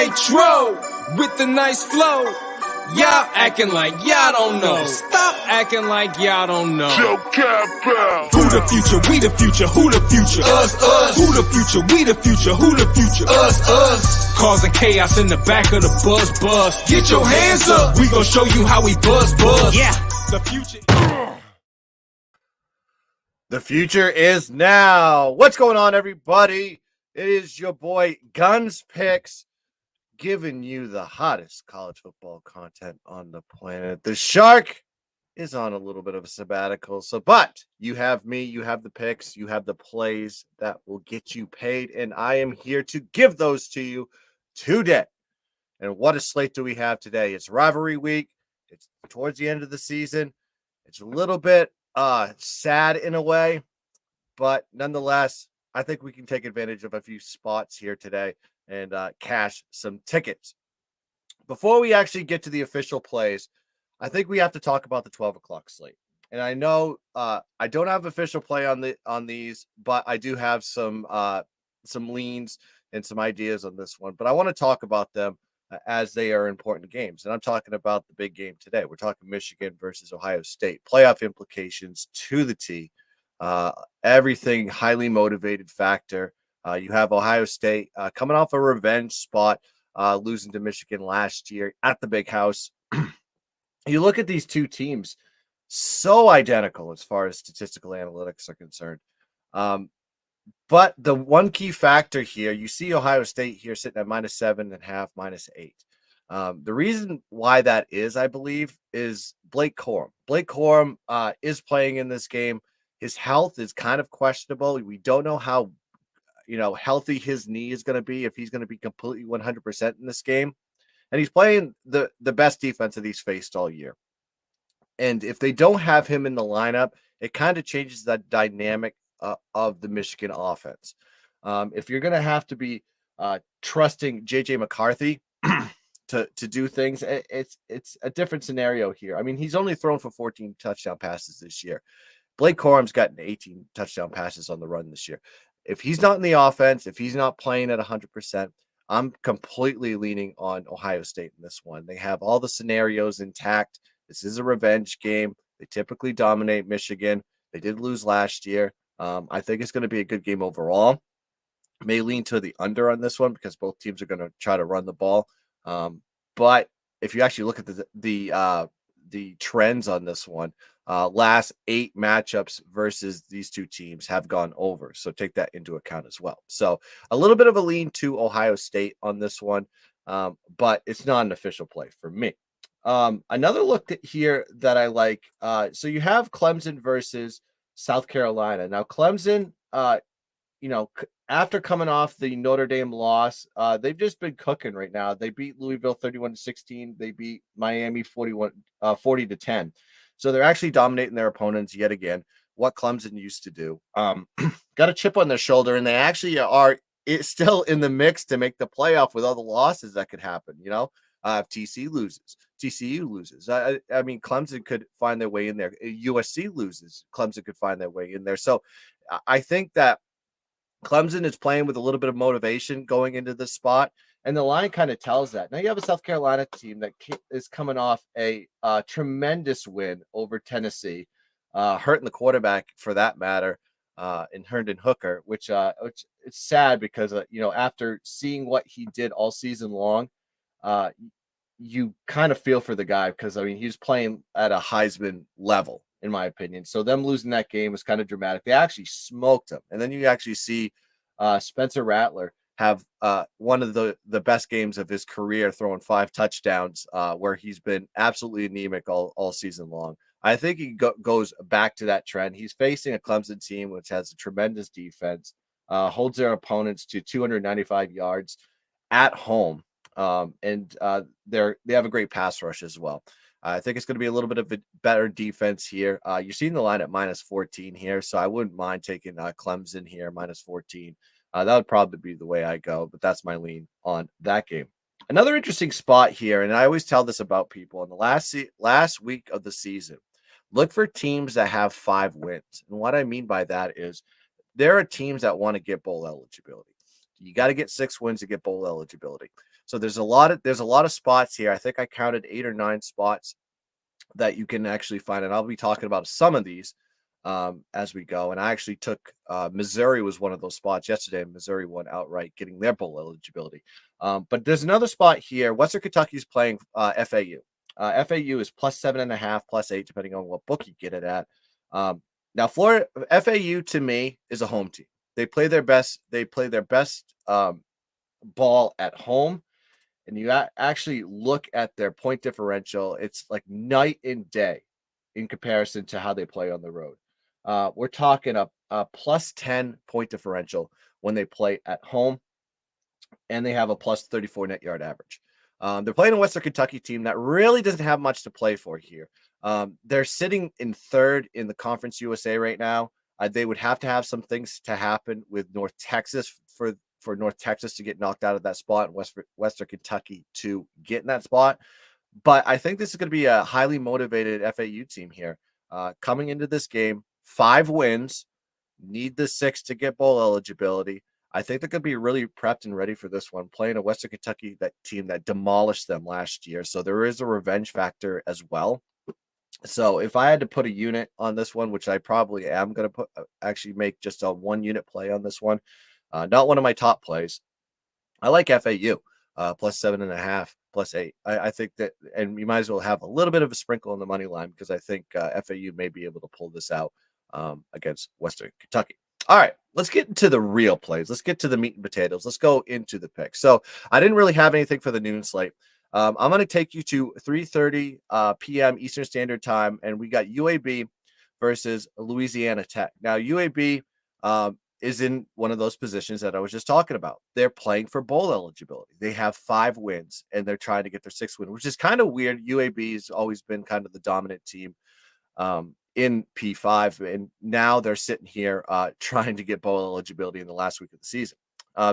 Nitro with the nice flow. Y'all acting like y'all don't know. Stop acting like y'all don't know. Who the future? We the future. Who the future? Us. Who the future? We the future. Who the future? Us. Causing chaos in the back of the bus. Get your hands up. We gon' show you how we buzz. Yeah. The future. The future is now. What's going on, everybody? It is your boy Guns Picks, giving you the hottest college football content on the planet. The Shark is on a little bit of a sabbatical, but you have me, you have the picks, you have the plays that will get you paid, and I am here to give those to you today. And what a slate do we have today? It's rivalry week. It's towards the end of the season. It's a little bit sad in a way, but nonetheless, I think we can take advantage of a few spots here today and cash some tickets. Before we actually get to the official plays, I think we have to talk about the 12 o'clock slate. And I know I don't have official play on these, but I do have some leans and some ideas on this one. But I want to talk about them as they are important games. And I'm talking about the big game today. We're talking Michigan versus Ohio State. Playoff implications to the T. Everything highly motivated factor. You have Ohio State coming off a revenge spot, losing to Michigan last year at the Big House. You look at these two teams, so identical as far as statistical analytics are concerned. But the one key factor here, you see Ohio State here sitting at -7.5, -8. The reason why that is, I believe, is Blake Corum. Blake Corum is playing in this game. His health is kind of questionable. We don't know how healthy his knee is going to be, if he's going to be completely 100% in this game. And he's playing the best defense that he's faced all year. And if they don't have him in the lineup, it kind of changes that dynamic of the Michigan offense. If you're going to have to be trusting J.J. McCarthy to do things, it's a different scenario here. I mean, he's only thrown for 14 touchdown passes this year. Blake Corum's gotten 18 touchdown passes on the run this year. If he's not in the offense, if he's not playing at 100%, I'm completely leaning on Ohio State in this one. They have all the scenarios intact. This is a revenge game. They typically dominate Michigan. They did lose last year. I think it's going to be a good game overall. May lean to the under on this one because both teams are going to try to run the ball. But if you actually look at the trends on this one, last 8 matchups versus these two teams have gone over. So take that into account as well. So a little bit of a lean to Ohio State on this one, but it's not an official play for me. Another look here that I like. So you have Clemson versus South Carolina. Now Clemson, after coming off the Notre Dame loss, they've just been cooking right now. They beat Louisville 31-16. They beat Miami 40-10. So they're actually dominating their opponents yet again, what Clemson used to do. Got a chip on their shoulder, and they actually are still in the mix to make the playoff with all the losses that could happen. If TCU loses. I mean, Clemson could find their way in there. USC loses. Clemson could find their way in there. So I think that Clemson is playing with a little bit of motivation going into this spot, and the line kind of tells that. Now you have a South Carolina team that is coming off a tremendous win over Tennessee, hurting the quarterback for that matter, in Herndon Hooker, which it's sad because after seeing what he did all season long, you kind of feel for the guy because he's playing at a Heisman level, in my opinion. So them losing that game was kind of dramatic. They actually smoked him. And then you actually see Spencer Rattler have one of the best games of his career, throwing 5 touchdowns, where he's been absolutely anemic all season long. I think he goes back to that trend. He's facing a Clemson team which has a tremendous defense, holds their opponents to 295 yards at home. And they have a great pass rush as well. I think it's going to be a little bit of a better defense here. You're seeing the line at -14 here, so I wouldn't mind taking Clemson here, -14. That would probably be the way I go, but that's my lean on that game. Another interesting spot here, and I always tell this about people, in the last week of the season, look for teams that have 5 wins. And what I mean by that is there are teams that want to get bowl eligibility. You got to get 6 wins to get bowl eligibility. So there's a lot of spots here. I think I counted 8 or 9 spots that you can actually find, and I'll be talking about some of these as we go. And I actually took Missouri was one of those spots yesterday, and Missouri won outright, getting their bowl eligibility. But there's another spot here. Western Kentucky's playing FAU. FAU is plus 7.5, plus 8, depending on what book you get it at. Now, Florida FAU to me is a home team. They play their best. They play their best ball at home. And you actually look at their point differential, it's like night and day in comparison to how they play on the road. We're talking a plus 10 point differential when they play at home, and they have a plus 34 net yard average. They're playing a Western Kentucky team that really doesn't have much to play for here. They're sitting in third in the Conference USA right now. They would have to have some things to happen with North Texas for North Texas to get knocked out of that spot, and Western Kentucky to get in that spot. But I think this is going to be a highly motivated FAU team here. Coming into this game, 5 wins, need the 6 to get bowl eligibility. I think they're going to be really prepped and ready for this one, playing a Western Kentucky team that demolished them last year. So there is a revenge factor as well. So if I had to put a unit on this one, which I probably am going to actually make just a 1 unit play on this one, not one of my top plays. I like FAU plus 7.5, plus 8. I think that, and you might as well have a little bit of a sprinkle on the money line, because I think FAU may be able to pull this out against Western Kentucky. All right, let's get into the real plays. Let's get to the meat and potatoes. Let's go into the picks. So I didn't really have anything for the noon slate. I'm going to take you to 3:30 p.m. Eastern Standard Time, and we got UAB versus Louisiana Tech. Now, UAB is in one of those positions that I was just talking about. They're playing for bowl eligibility. They have 5 wins, and they're trying to get their 6th win, which is kind of weird. UAB has always been kind of the dominant team in P5, and now they're sitting here trying to get bowl eligibility in the last week of the season.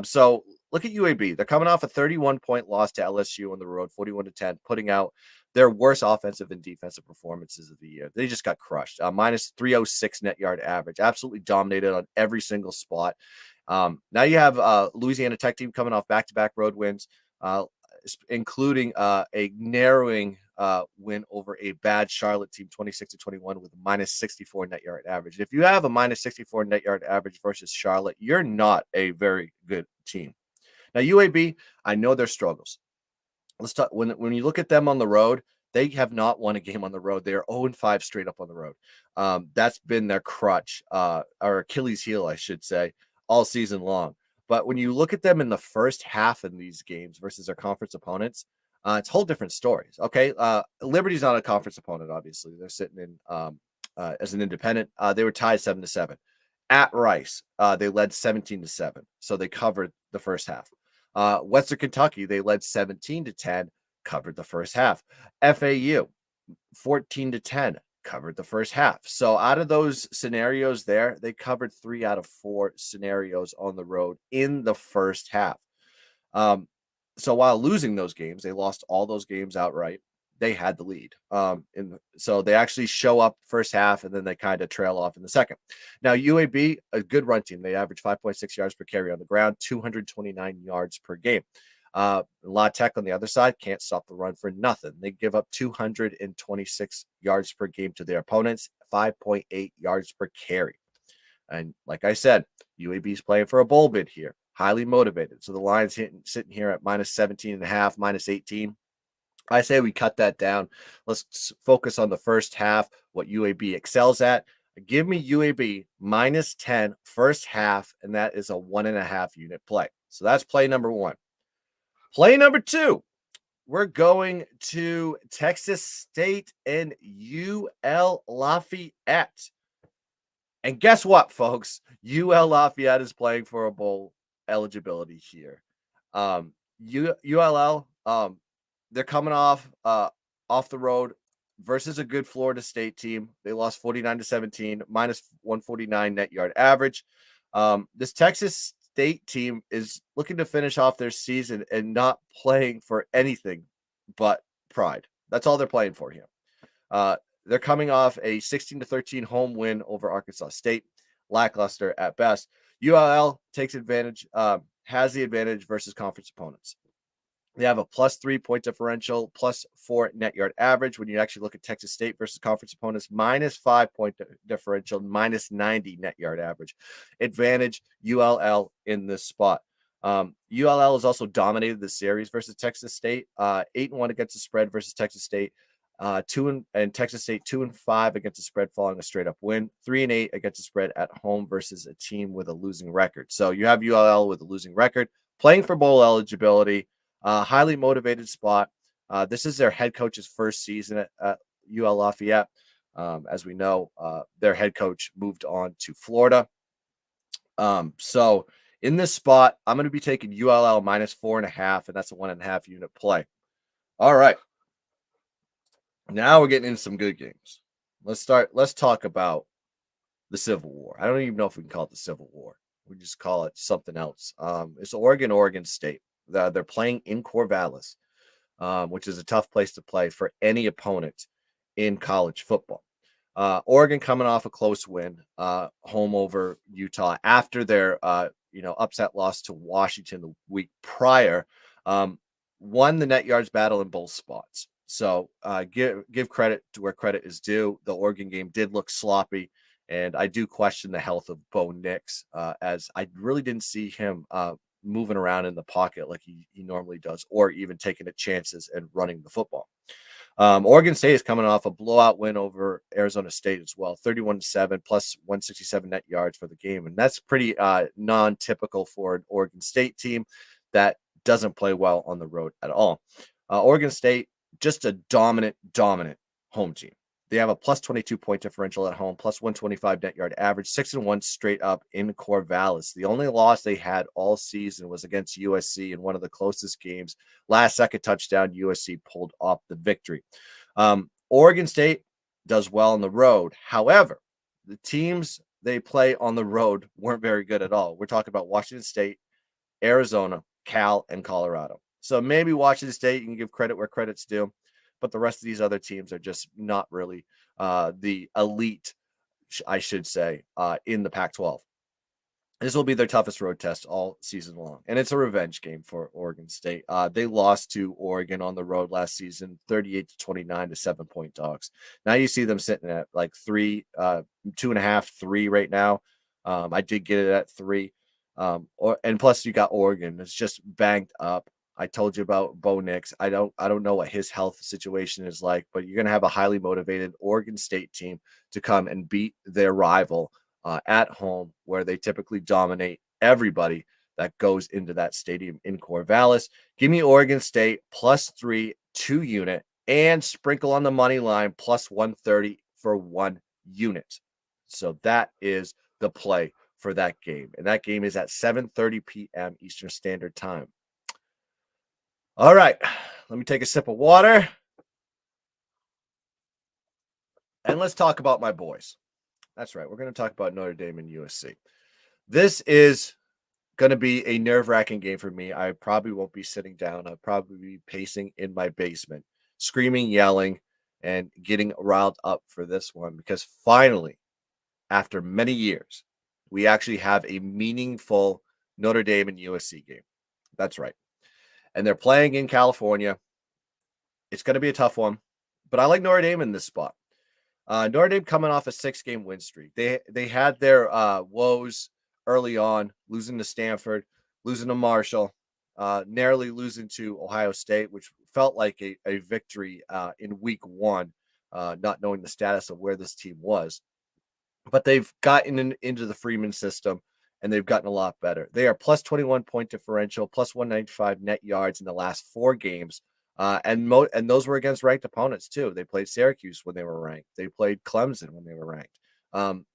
So look at UAB. They're coming off a 31-point loss to LSU on the road, 41-10, putting out their worst offensive and defensive performances of the year. They just got crushed. Minus 306 net yard average, absolutely dominated on every single spot. Now you have Louisiana Tech team coming off back-to-back road wins, including a narrowing win over a bad Charlotte team, 26-21, with a minus 64 net yard average. If you have a minus 64 net yard average versus Charlotte, you're not a very good team. Now, UAB, I know their struggles. Let's talk. When you look at them on the road, they have not won a game on the road. They are 0-5 straight up on the road. That's been their crutch, or Achilles heel, I should say, all season long. But when you look at them in the first half in these games versus their conference opponents, it's whole different stories. Okay, Liberty's not a conference opponent. Obviously, they're sitting in as an independent. They were tied 7-7 at Rice. They led 17-7, so they covered the first half. Western Kentucky, they led 17-10, covered the first half. FAU, 14-10, covered the first half. So out of those scenarios there, they covered 3 out of 4 scenarios on the road in the first half. So while losing those games, they lost all those games outright. They had the lead. So they actually show up first half, and then they kind of trail off in the second. Now, UAB, a good run team. They average 5.6 yards per carry on the ground, 229 yards per game. La Tech on the other side can't stop the run for nothing. They give up 226 yards per game to their opponents, 5.8 yards per carry. And like I said, UAB is playing for a bowl bid here, highly motivated. So the line's sitting here at minus 17.5, minus 18. I say we cut that down. Let's focus on the first half, what UAB excels at. Give me UAB minus 10 first half, and that is a 1.5 unit play. So that's play number 1. Play number 2, we're going to Texas State and UL Lafayette. And guess what, folks? UL Lafayette is playing for a bowl eligibility here. ULL, they're coming off the road versus a good Florida State team. They lost 49-17, minus 149 net yard average. This Texas State team is looking to finish off their season and not playing for anything but pride. That's all they're playing for here. They're coming off a 16-13 home win over Arkansas State, lackluster at best. ULL takes advantage, has the advantage versus conference opponents. They have a +3 point differential, +4 net yard average. When you actually look at Texas State versus conference opponents, -5 point differential, -90 net yard average. Advantage ULL in this spot. ULL has also dominated the series versus Texas State. 8-1 against the spread versus Texas State. And Texas State 2-5 against the spread following a straight up win. 3-8 against the spread at home versus a team with a losing record. So you have ULL with a losing record, playing for bowl eligibility. Highly motivated spot. This is their head coach's first season at UL Lafayette. As we know, their head coach moved on to Florida. So in this spot, I'm going to be taking ULL -4.5, and that's a 1.5 unit play. All right. Now we're getting into some good games. Let's talk about the Civil War. I don't even know if we can call it the Civil War. We just call it something else. It's Oregon State. They're playing in Corvallis, which is a tough place to play for any opponent in college football. Oregon coming off a close win, home over Utah after their upset loss to Washington the week prior. Won the net yards battle in both spots. So give credit to where credit is due. The Oregon game did look sloppy, and I do question the health of Bo Nix, as I really didn't see him moving around in the pocket like he normally does, or even taking the chances and running the football. Oregon State is coming off a blowout win over Arizona State as well, 31-7 plus 167 net yards for the game. And that's pretty non-typical for an Oregon State team that doesn't play well on the road at all. Oregon State, just a dominant home team. They have a +22 point differential at home, +125 net yard average, 6-1 straight up in Corvallis. The only loss they had all season was against USC in one of the closest games. Last second touchdown, USC pulled off the victory. Oregon State does well on the road. However, the teams they play on the road weren't very good at all. We're talking about Washington State, Arizona, Cal, and Colorado. So maybe Washington State, you can give credit where credit's due, but the rest of these other teams are just not really the elite, I should say, in the Pac-12. This will be their toughest road test all season long, and it's a revenge game for Oregon State. They lost to Oregon on the road last season, 38-29 to 7-point dogs. Now you see them sitting at like 2.5, 3 right now. I did get it at 3. And plus you got Oregon. It's just banged up. I told you about Bo Nix. I don't know what his health situation is like, but you're going to have a highly motivated Oregon State team to come and beat their rival at home, where they typically dominate everybody that goes into that stadium in Corvallis. Give me Oregon State +3, 2 unit, and sprinkle on the money line +130 for 1 unit. So that is the play for that game. And that game is at 7:30 p.m. Eastern Standard Time. All right, let me take a sip of water. And let's talk about my boys. That's right. We're going to talk about Notre Dame and USC. This is going to be a nerve-wracking game for me. I probably won't be sitting down. I'll probably be pacing in my basement, screaming, yelling, and getting riled up for this one, because finally, after many years, we actually have a meaningful Notre Dame and USC game. That's right. And they're playing in California. It's going to be a tough one, but I like Notre Dame in this spot. Notre Dame coming off a 6-game win streak. They had their woes early on, losing to Stanford, losing to Marshall, narrowly losing to Ohio State, which felt like a victory in week 1, not knowing the status of where this team was. But they've gotten into the Freeman system, and they've gotten a lot better. They are +21 point differential, +195 net yards in the last 4 games. And those were against ranked opponents too. They played Syracuse when they were ranked. They played Clemson when they were ranked.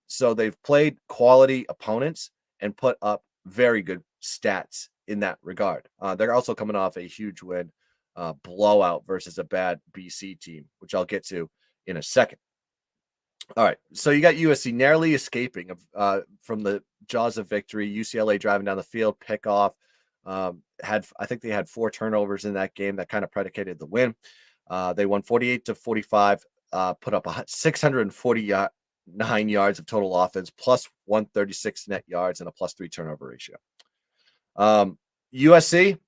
So they've played quality opponents and put up very good stats in that regard. They're also coming off a huge win, blowout versus a bad BC team, which I'll get to in a second. All right, so you got USC narrowly escaping from the jaws of victory. UCLA driving down the field, pick off. I think they had 4 turnovers in that game that kind of predicated the win. They won 48-45, put up 649 yards of total offense, +136 net yards, and a +3 turnover ratio. USC,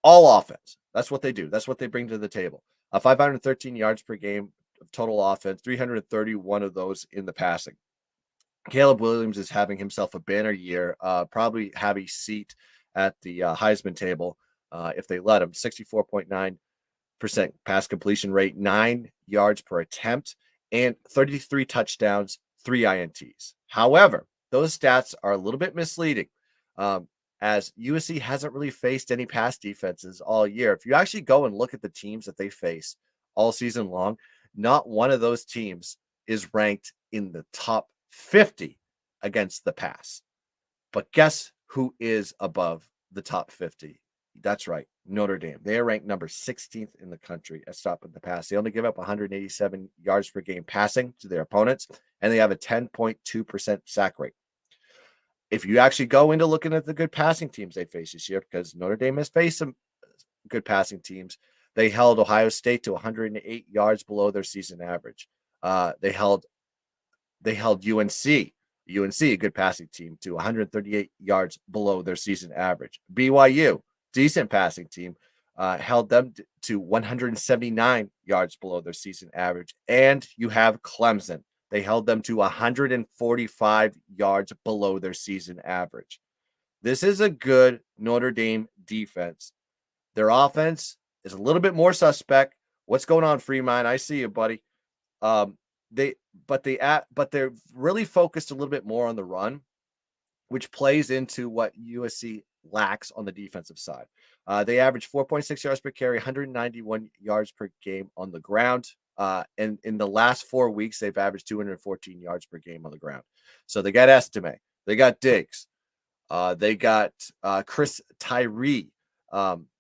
all offense. That's what they do. That's what they bring to the table. 513 yards per game of total offense, 331 of those in the passing. Caleb Williams is having himself a banner year, probably have a seat at the Heisman table if they let him. 64.9% pass completion rate, 9 yards per attempt, and 33 touchdowns, 3 INTs. However, those stats are a little bit misleading as USC hasn't really faced any pass defenses all year. If you actually go and look at the teams that they face all season long, not one of those teams is ranked in the top 50 against the pass. But guess who is above the top 50? That's right, Notre Dame. They are ranked number 16th in the country at stopping the pass. They only give up 187 yards per game passing to their opponents, and they have a 10.2% sack rate. If you actually go into looking at the good passing teams they face this year, because Notre Dame has faced some good passing teams, they held Ohio State to 108 yards below their season average. They held UNC, a good passing team, to 138 yards below their season average. BYU, decent passing team, held them to 179 yards below their season average. And you have Clemson. They held them to 145 yards below their season average. This is a good Notre Dame defense. Their offense is a little bit more suspect. What's going on, Fremont? I see you, buddy. They're really focused a little bit more on the run, which plays into what USC lacks on the defensive side. They average 4.6 yards per carry, 191 yards per game on the ground. And in the last 4 weeks, they've averaged 214 yards per game on the ground. So they got Estime, they got Diggs, they got Chris Tyree.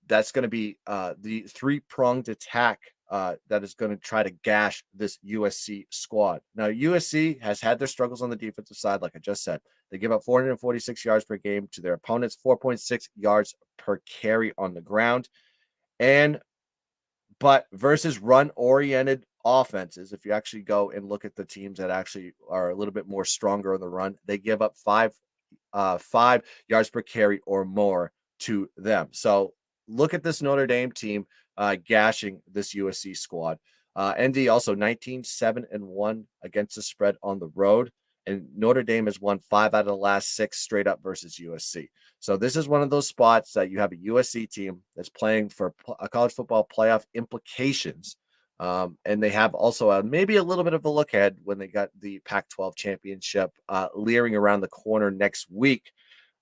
That's going to be the three-pronged attack that is going to try to gash this USC squad. Now, USC has had their struggles on the defensive side, like I just said. They give up 446 yards per game to their opponents, 4.6 yards per carry on the ground. But versus run-oriented offenses, if you actually go and look at the teams that actually are a little bit more stronger on the run, they give up 5 yards per carry or more to them. So look at this Notre Dame team gashing this USC squad. ND also 19-7-1 against the spread on the road. And Notre Dame has won 5 out of the last 6 straight up versus USC. So this is one of those spots that you have a USC team that's playing for a college football playoff implications. And they have also maybe a little bit of a look ahead when they got the Pac-12 championship leering around the corner next week.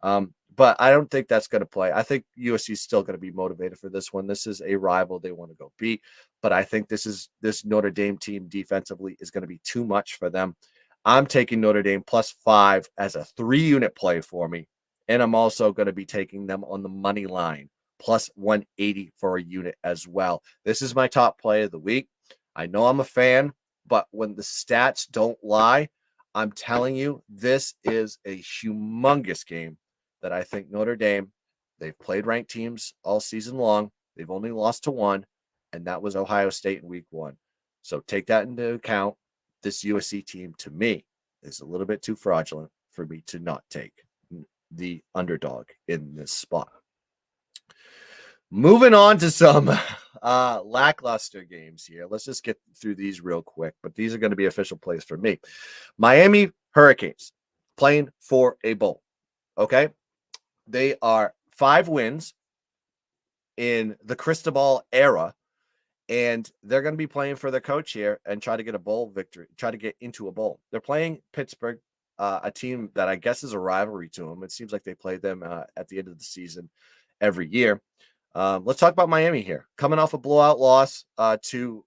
But I don't think that's going to play. I think USC is still going to be motivated for this one. This is a rival they want to go beat. But I think this Notre Dame team defensively is going to be too much for them. I'm taking Notre Dame +5 as a 3-unit play for me. And I'm also going to be taking them on the money line, +180 for a unit as well. This is my top play of the week. I know I'm a fan, but when the stats don't lie, I'm telling you, this is a humongous game that I think Notre Dame, they've played ranked teams all season long. They've only lost to one, and that was Ohio State in week 1. So take that into account. This USC team, to me, is a little bit too fraudulent for me to not take the underdog in this spot. Moving on to some lackluster games here. Let's just get through these real quick, but these are going to be official plays for me. Miami Hurricanes playing for a bowl. Okay. They are 5 wins in the Cristobal era, and they're going to be playing for their coach here and try to get a bowl victory, try to get into a bowl. They're playing Pittsburgh, a team that I guess is a rivalry to them. It seems like they play them at the end of the season every year. Let's talk about Miami here. Coming off a blowout loss to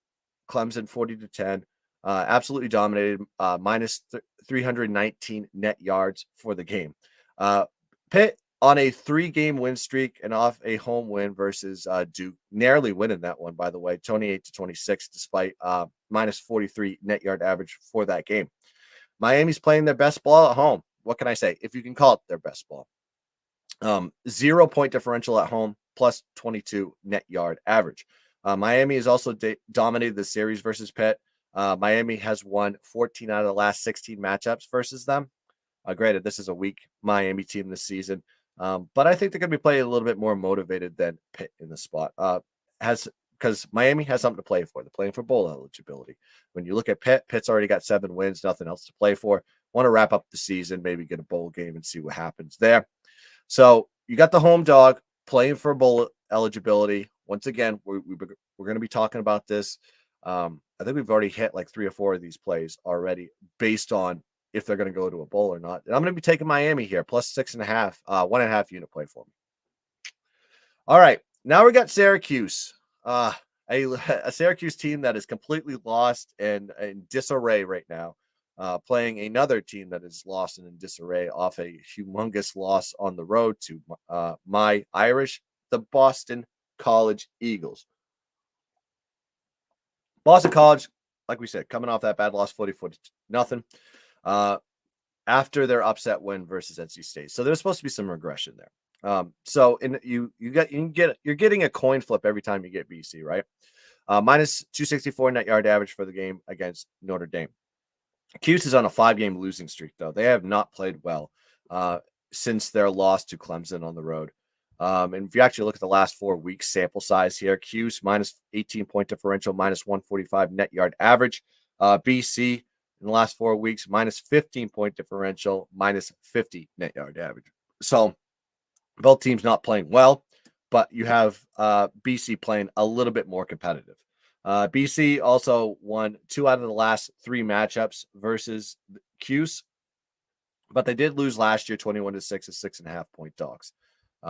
Clemson, 40-10. Absolutely dominated, minus 319 net yards for the game. Pitt on a 3-game win streak and off a home win versus Duke, narrowly winning that one, by the way, 28-26, despite minus 43 net yard average for that game. Miami's playing their best ball at home. What can I say? If you can call it their best ball. 0-point differential at home, plus 22 net yard average. Miami has also dominated the series versus Pitt. Miami has won 14 out of the last 16 matchups versus them. Granted, this is a weak Miami team this season, But I think they're going to be playing a little bit more motivated than Pitt in the spot. Because Miami has something to play for. They're playing for bowl eligibility. When you look at Pitt, Pitt's already got 7 wins, nothing else to play for. Want to wrap up the season, maybe get a bowl game and see what happens there. So you got the home dog playing for bowl eligibility. Once again, we're going to be talking about this. I think we've already hit like 3 or 4 of these plays already based on if they're going to go to a bowl or not. And I'm going to be taking Miami here, plus 6.5, 1.5 unit play for me. All right. Now we got Syracuse, a Syracuse team that is completely lost and in disarray right now, playing another team that is lost and in disarray off a humongous loss on the road to my Irish, the Boston College Eagles. Boston College, like we said, coming off that bad loss, 40-0. After their upset win versus NC State, so there's supposed to be some regression there. So you're getting a coin flip every time you get BC, right? Minus 264 net yard average for the game against Notre Dame. Cuse is on a 5-game losing streak, though. They have not played well since their loss to Clemson on the road. And if you actually look at the last 4 weeks sample size here, Cuse minus 18-point differential, minus 145 net yard average. BC in the last 4 weeks, minus 15-point differential, minus 50 net yard average. So both teams not playing well, but you have BC playing a little bit more competitive. BC also won 2 out of the last 3 matchups versus Cuse, but they did lose last year 21-6 as 6.5-point dogs.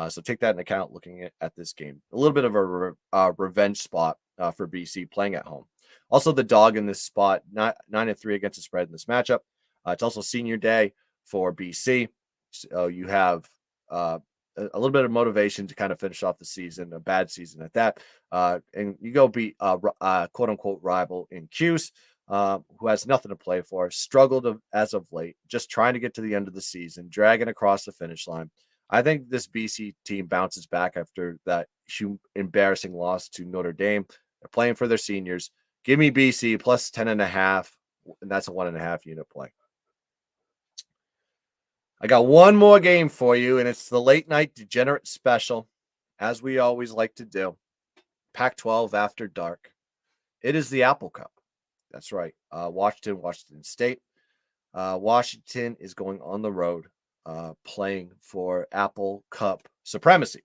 So take that into account looking at this game. A little bit of a revenge spot for BC playing at home. Also, the dog in this spot, 9-3 against the spread in this matchup. It's also senior day for BC. So you have a little bit of motivation to kind of finish off the season, a bad season at that. And you go beat quote unquote rival in Cuse, who has nothing to play for, struggled as of late, just trying to get to the end of the season, dragging across the finish line. I think this BC team bounces back after that embarrassing loss to Notre Dame. They're playing for their seniors. Give me BC plus 10.5, and that's a 1.5 unit play. I got one more game for you, and it's the late night degenerate special, as we always like to do. Pac-12 after dark. It is the Apple Cup. That's right. Washington State. Washington is going on the road, playing for Apple Cup supremacy.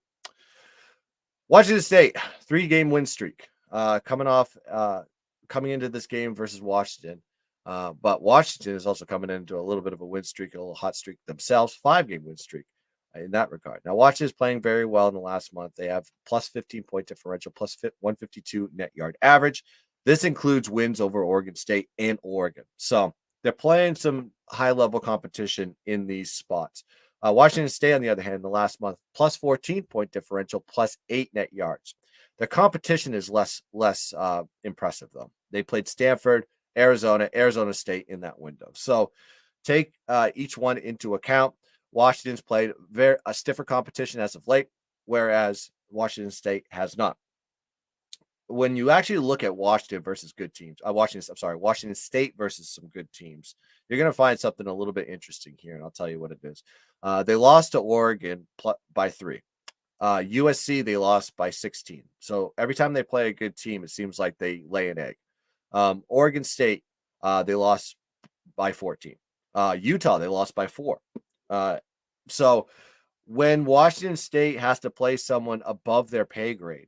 Washington State, 3-game win streak, coming into this game versus Washington. But Washington is also coming into a little bit of a win streak, a little hot streak themselves, 5-game win streak in that regard. Now, Washington is playing very well in the last month. They have plus 15-point differential, plus 152 net yard average. This includes wins over Oregon State and Oregon. So they're playing some high-level competition in these spots. Washington State, on the other hand, in the last month, plus 14-point differential, plus 8 net yards. Their competition is less impressive, though. They played Stanford, Arizona State in that window. So take each one into account. Washington's played a stiffer competition as of late, whereas Washington State has not. When you actually look at Washington versus good teams, Washington State versus some good teams, you're going to find something a little bit interesting here, and I'll tell you what it is. They lost to Oregon by 3. USC, they lost by 16. So every time they play a good team, it seems like they lay an egg. Oregon State, they lost by 14. Utah, they lost by 4. So when Washington State has to play someone above their pay grade,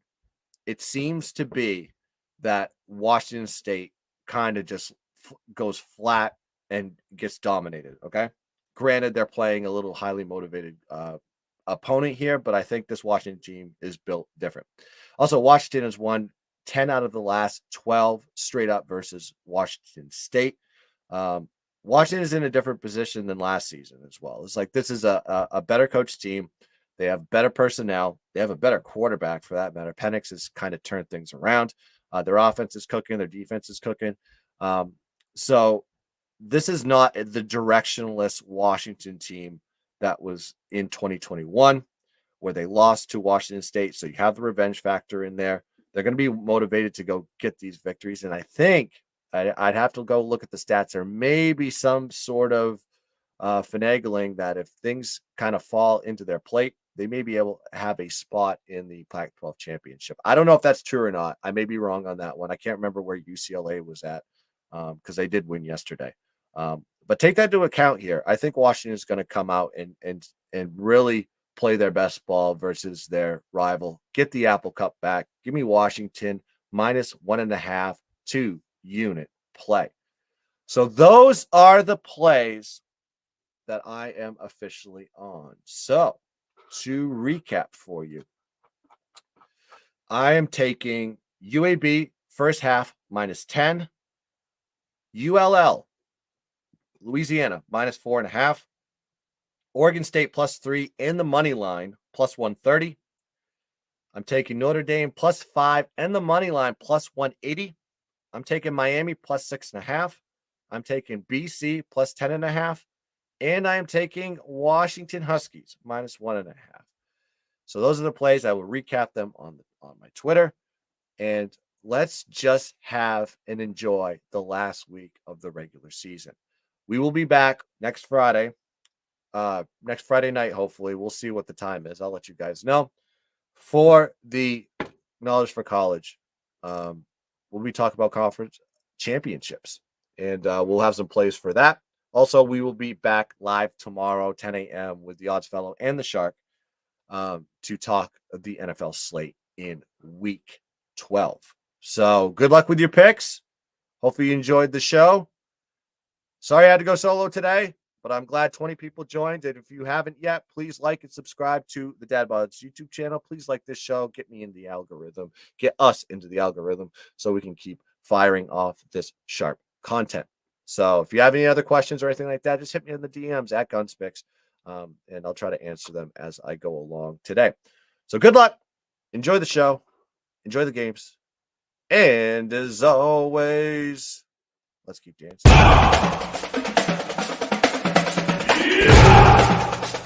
it seems to be that Washington State kind of just goes flat and gets dominated. Okay. Granted, they're playing a little highly motivated opponent here, but I think this Washington team is built different. Also, Washington has won 10 out of the last 12 straight up versus Washington State. Washington is in a different position than last season as well. It's like this is a better coach team. They have better personnel. They have a better quarterback for that matter. Penix has kind of turned things around. Their offense is cooking. Their defense is cooking. So this is not the directionless Washington team that was in 2021 where they lost to Washington State. So you have the revenge factor in there. They're going to be motivated to go get these victories. And I think I'd have to go look at the stats. There may be some sort of finagling that if things kind of fall into their plate, they may be able to have a spot in the Pac-12 championship. I don't know if that's true or not. I may be wrong on that one. I can't remember where UCLA was at because they did win yesterday. But take that into account here. I think Washington is going to come out and really play their best ball versus their rival. Get the Apple Cup back. Give me Washington -1.5 2-unit play. So those are the plays that I am officially on. So to recap for you, I am taking UAB first half -10, ULL Louisiana -4.5, Oregon State +3 in the money line +130. I'm taking Notre Dame +5 and the money line +180. I'm taking Miami +6.5. I'm taking BC +10.5. And I am taking Washington Huskies -1.5. So those are the plays. I will recap them on my Twitter. And let's just have and enjoy the last week of the regular season. We will be back next Friday night, hopefully. We'll see what the time is. I'll let you guys know. For the Knowledge for College, we'll be talking about conference championships. And we'll have some plays for that. Also, we will be back live tomorrow, 10 a.m. with the Odds Fellow and the Shark to talk the NFL slate in week 12. So good luck with your picks. Hopefully you enjoyed the show. Sorry I had to go solo today, but I'm glad 20 people joined. And if you haven't yet, please like and subscribe to the Dad Bods YouTube channel. Please like this show. Get me in the algorithm. Get us into the algorithm so we can keep firing off this sharp content. So if you have any other questions or anything like that, just hit me in the DMs at Gunspicks, and I'll try to answer them as I go along today. So good luck. Enjoy the show. Enjoy the games. And as always, let's keep dancing. Yeah!